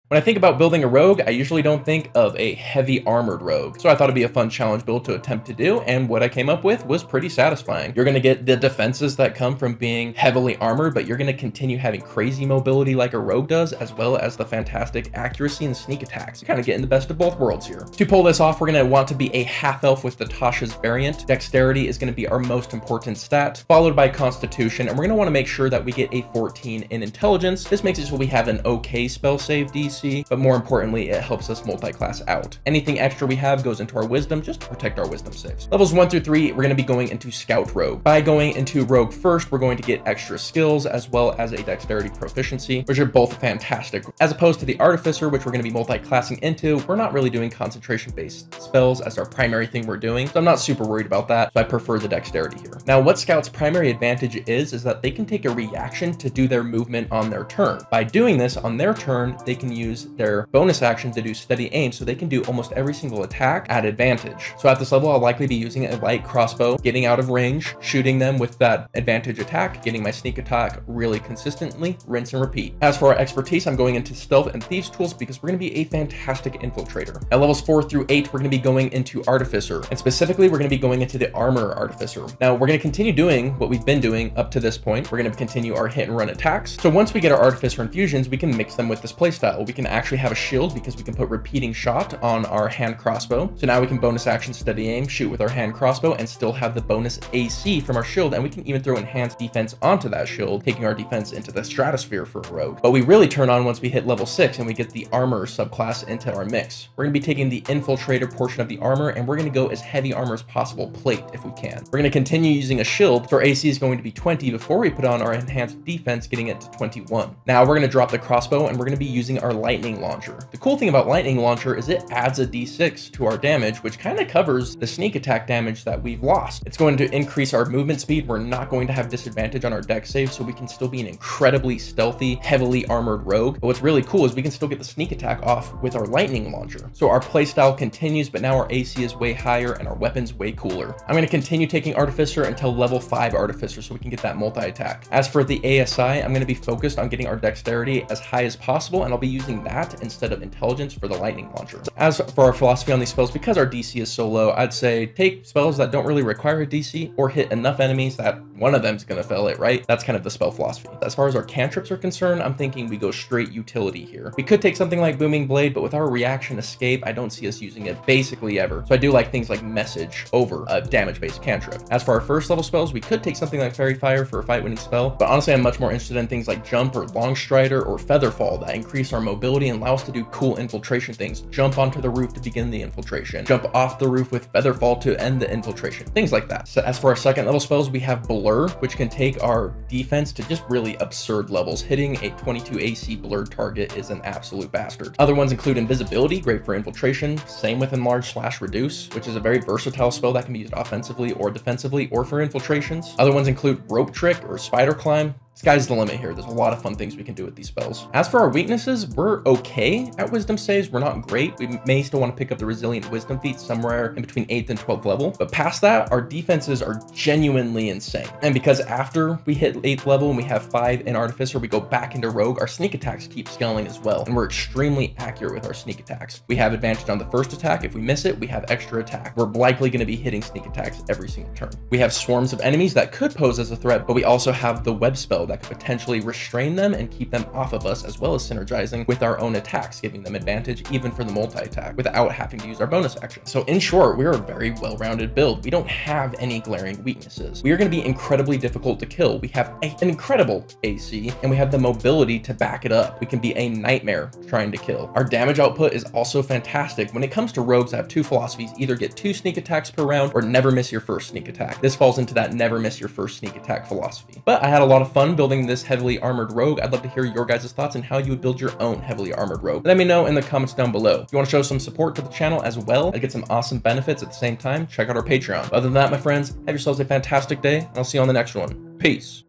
When I think about building a rogue, I usually don't think of a heavy armored rogue. So I thought it'd be a fun challenge build to attempt to do, and what I came up with was pretty satisfying. You're gonna get the defenses that come from being heavily armored, but you're gonna continue having crazy mobility like a rogue does, as well as the fantastic accuracy and sneak attacks. You're kind of getting the best of both worlds here. To pull this off, we're gonna want to be a half elf with Natasha's variant. Dexterity is gonna be our most important stat, followed by Constitution, and we're gonna wanna make sure that we get a 14 in Intelligence. This makes it so we have an okay spell save DC, but more importantly, it helps us multi-class out. Anything extra we have goes into our wisdom just to protect our wisdom saves. Levels 1 through 3, we're going to be going into Scout Rogue. By going into Rogue first, we're going to get extra skills as well as a dexterity proficiency, which are both fantastic. As opposed to the Artificer, which we're going to be multi-classing into, we're not really doing concentration-based spells as our primary thing we're doing, so I'm not super worried about that, so I prefer the dexterity here. Now, what Scout's primary advantage is that they can take a reaction to do their movement on their turn. By doing this on their turn, they can use their bonus action to do steady aim, so they can do almost every single attack at advantage. So at this level, I'll likely be using a light crossbow, getting out of range, shooting them with that advantage attack, getting my sneak attack really consistently, rinse and repeat. As for our expertise, I'm going into stealth and thieves tools because we're going to be a fantastic infiltrator. At levels 4 through 8, we're going to be going into Artificer, and specifically, we're going to be going into the armor Artificer. Now, we're going to continue doing what we've been doing up to this point. We're going to continue our hit and run attacks. So once we get our Artificer infusions, we can mix them with this playstyle. We can actually have a shield because we can put repeating shot on our hand crossbow. So now we can bonus action steady aim, shoot with our hand crossbow, and still have the bonus AC from our shield. And we can even throw enhanced defense onto that shield, taking our defense into the stratosphere for a rogue. But we really turn on once we hit level 6 and we get the armor subclass into our mix. We're going to be taking the infiltrator portion of the armor, and we're going to go as heavy armor as possible, plate if we can. We're going to continue using a shield, so our AC is going to be 20 before we put on our enhanced defense, getting it to 21. Now we're going to drop the crossbow, and we're going to be using our lightning launcher. The cool thing about lightning launcher is it adds a d6 to our damage, which kind of covers the sneak attack damage that we've lost. It's going to increase our movement speed. We're not going to have disadvantage on our dex save, so we can still be an incredibly stealthy, heavily armored rogue. But what's really cool is we can still get the sneak attack off with our lightning launcher. So our playstyle continues, but now our AC is way higher and our weapon's way cooler. I'm going to continue taking Artificer until level 5 Artificer so we can get that multi-attack. As for the ASI, I'm going to be focused on getting our dexterity as high as possible, and I'll be using that instead of intelligence for the lightning launcher. As for our philosophy on these spells, because our DC is so low, I'd say take spells that don't really require a DC or hit enough enemies that one of them's gonna fail it, right? That's kind of the spell philosophy. As far as our cantrips are concerned, I'm thinking we go straight utility here. We could take something like Booming Blade, but with our reaction escape, I don't see us using it basically ever. So I do like things like Message over a damage-based cantrip. As for our first level spells, we could take something like Fairy Fire for a fight-winning spell, but honestly, I'm much more interested in things like Jump or Long Strider or Featherfall that increase our mobility and allow us to do cool infiltration things. Jump onto the roof to begin the infiltration. Jump off the roof with Featherfall to end the infiltration. Things like that. So as for our second level spells, we have Blur, which can take our defense to just really absurd levels. Hitting a 22 AC blurred target is an absolute bastard. Other ones include Invisibility, great for infiltration. Same with Enlarge/Reduce, which is a very versatile spell that can be used offensively or defensively or for infiltrations. Other ones include Rope Trick or Spider Climb. Sky's the limit here. There's a lot of fun things we can do with these spells. As for our weaknesses, we're okay at wisdom saves. We're not great. We may still want to pick up the resilient wisdom feat somewhere in between 8th and 12th level. But past that, our defenses are genuinely insane. And because after we hit 8th level and we have 5 in Artificer, we go back into Rogue, our sneak attacks keep scaling as well. And we're extremely accurate with our sneak attacks. We have advantage on the first attack. If we miss it, we have extra attack. We're likely going to be hitting sneak attacks every single turn. We have swarms of enemies that could pose as a threat, but we also have the web spell that could potentially restrain them and keep them off of us, as well as synergizing with our own attacks, giving them advantage even for the multi-attack without having to use our bonus action. So in short, we're a very well-rounded build. We don't have any glaring weaknesses. We are going to be incredibly difficult to kill. We have an incredible AC and we have the mobility to back it up. We can be a nightmare trying to kill. Our damage output is also fantastic. When it comes to rogues, I have two philosophies: either get 2 sneak attacks per round or never miss your first sneak attack. This falls into that never miss your first sneak attack philosophy. But I had a lot of fun building this heavily armored rogue. I'd love to hear your guys' thoughts on how you would build your own heavily armored rogue. Let me know in the comments down below. If you want to show some support to the channel as well and get some awesome benefits at the same time, check out our Patreon. Other than that, my friends, have yourselves a fantastic day, and I'll see you on the next one. Peace.